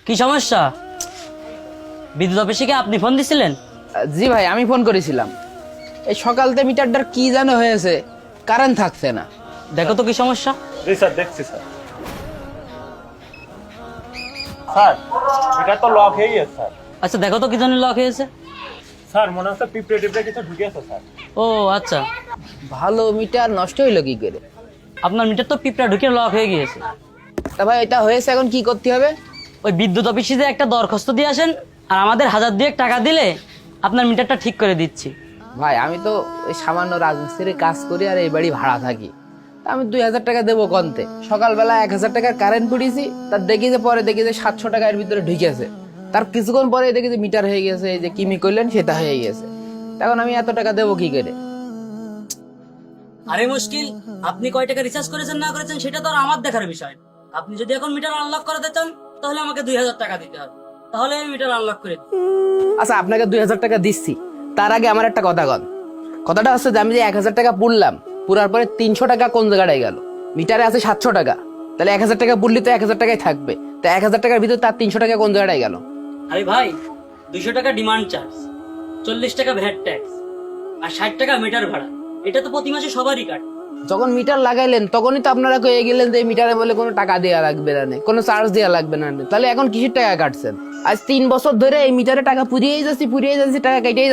কি সমস্যা? বিদ্যুৎ অফিসে কি আপনি ফোন দিছিলেন? জি ভাই, আমি ফোন করেছিলাম। এই সকালতে মিটারটার কি যেন হয়েছে, কারেন্ট থাকছে না। দেখো তো কি সমস্যা। জি স্যার, দেখছি স্যার। স্যার, এটা তো লক হয়ে গেছে স্যার। আচ্ছা দেখো তো কি জন্য লক হয়েছে। স্যার মনে হচ্ছে পিঁপড়ে টিপড়ে কিছু ঢুকেছে স্যার। ও আচ্ছা, ভালো মিটার নষ্ট হইলো কি করে? আপনার মিটার তো পিঁপড়া ঢুকে লক হয়ে গিয়েছে। তা ভাই এটা হয়েছে, এখন কি করতে হবে? ওই বিদ্যুৎ অফিসে যে একটা দরখাস্ত দিয়ে আসেন, আর আমাদের 1000 টাকা দিলে আপনার মিটারটা ঠিক করে দিচ্ছি। ভাই আমি তো ওই সামান্য রাজমিস্ত্রির কাজ করি আর এই বাড়ি ভাড়া থাকি। তা আমি 2000 টাকা দেবো কন্তে। সকালবেলা 1000 টাকার কারেন্ট পুড়িয়েছি, তার দেখি যে পরে দেখি যে 700 টাকা এর ভিতরে ঢুকেছে। তার কিছুক্ষণ পরে দেখি যে মিটার হয়ে গেছে, এই যে কিমি করলেন সেটা হয়ে গেছে। তখন আমি এত টাকা দেবো কি করে? আরে মুশকিল, আপনি কয় টাকা রিচার্জ করেছেন না করেছেন সেটা তো আর আমার দেখার বিষয়। আপনি যদি এখন মিটার আনলক করাতে চান তাহলে আমাকে 2000 টাকা দিতে হবে, তাহলে আমি মিটার আনলক করে দিই। আচ্ছা আপনাকে 2000 টাকা দিচ্ছি, তার আগে আমার একটা কথা কন। কথাটা হচ্ছে যে আমি যে 1000 টাকা পুড়লাম, পুরার পরে 300 টাকা কোন জায়গায় গেল? মিটারে আছে 700 টাকা, তাহলে 1000 টাকা পুড়লি তো 1000 টাকাই থাকবে। তো 1000 টাকার ভিতরে তার 300 টাকা কোন জায়গায় গেল? আরে ভাই, 200 টাকা ডিমান্ড চার্জ, 40 টাকা ভ্যাট ট্যাক্স, আর 60 টাকা মিটার ভাড়া। এটা তো প্রতি মাসে সবারই কাটে। যখন মিটার লাগাইলেন তখনই তো আপনারা কয়ে গেলেন যে মিটারে বলে কোনো টাকা দেওয়া লাগবে না, কোনো চার্জ দেওয়া লাগবে না। তাহলে এখন কিসের টাকা কাটছেন? আজ 3 বছর ধরে এই মিটারে টাকা পুড়িয়েই যাচ্ছে, টাকা কেটেই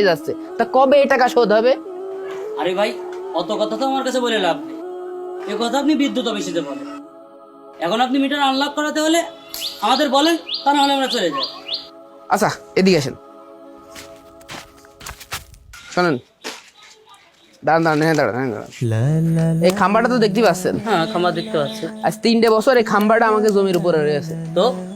যাচ্ছে। তা কবে এই টাকা শোধ হবে? আরে ভাই, অত কথা তো আমার কাছে বলে লাভ নেই। এ কথা আপনি বিদ্যুৎ অফিসে বলেন। এখন আপনি মিটার আনলক করাতে হলে আমাদের বলেন, তা নাহলে আমরা চলে যাই। আচ্ছা এদিকে আসেন, শোনেন। দাঁড়ান, এই খাম্বাটা তো দেখতে পাচ্ছেন। হ্যাঁ, খামার দেখতে পাচ্ছি। আজ 3 বছর এই খাম্বাটা আমাকে জমির উপরে রয়েছে।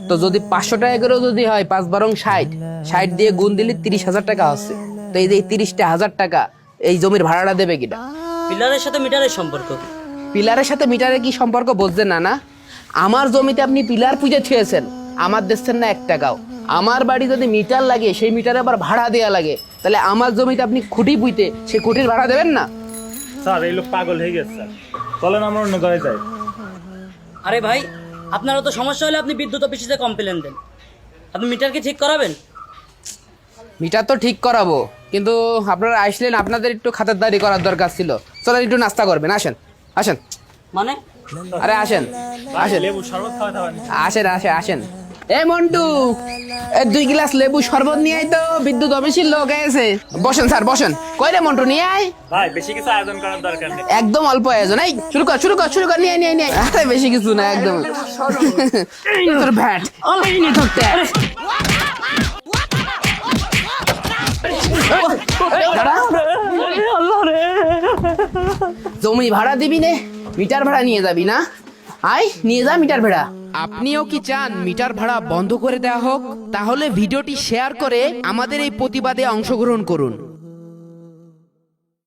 তো যদি 500 টাকা করেও যদি হয়, 5 বারং 60 দিয়ে গুণ দিলে 30,000 টাকা হচ্ছে। তো এই যে 30,000 টাকা এই জমির ভাড়াটা দেবে কিনা? পিলারের সাথে মিটারের সম্পর্ক কি? পিলারের সাথে মিটারের কি সম্পর্ক বুঝছেন না? না, আমার জমিতে আপনি পিলার পুজো ছুঁয়েছেন, আমার দিচ্ছেন না 1 টাকাও। আমার বাড়ি যদি মিটার লাগে, সেই মিটারে আবার ভাড়া দেওয়া লাগে, তাহলে আমার জমিতে আপনি খুঁটি পুঁতে সেই খুঁটির ভাড়া দেবেন না? স্যার এই লোক পাগল হয়ে গেছে স্যার, চলেন আমরা অন্য জায়গায় যাই। আরে ভাই, আপনারও তো সমস্যা হলে আপনি বিদ্যুৎ অফিসে কমপ্লেন দেন। আপনি মিটার কি ঠিক করাবেন? মিটার তো ঠিক করাবো, কিন্তু আপনারা আসলেন, আপনাদের একটু খাতারদারি করার দরকার ছিল। চলেন একটু নাস্তা করবেন, আসেন। মানে আরে আসেন। লেবু শরবত খাওয়াতে পারেন? আসেন। এ মন্টু, 2 গ্লাস লেবু শরবত নিয়ে আয় তো, বিদ্যুৎ অফিসের লোক এসে। বসেন স্যার, বসেন। কই রে মন্টু, নিয়ে আয়। ভাই বেশি কিছু আয়োজন করার দরকার নেই, একদম অল্প আয়োজন। এই শুরু কর, নিয়ে আরে বেশি কিছু না, একদম। তোর ভ্যাট অনলাইন নিয়ে ধরতে। জমি ভাড়া দিবি নে, মিটার ভাড়া নিয়ে যাবি না? আয় নিয়ে যা মিটার ভাড়া। আপনিও কি চান মিটার ভাড়া বন্ধ করে দেওয়া হোক? তাহলে ভিডিওটি শেয়ার করে আমাদের এই প্রতিবাদে অংশগ্রহণ করুন।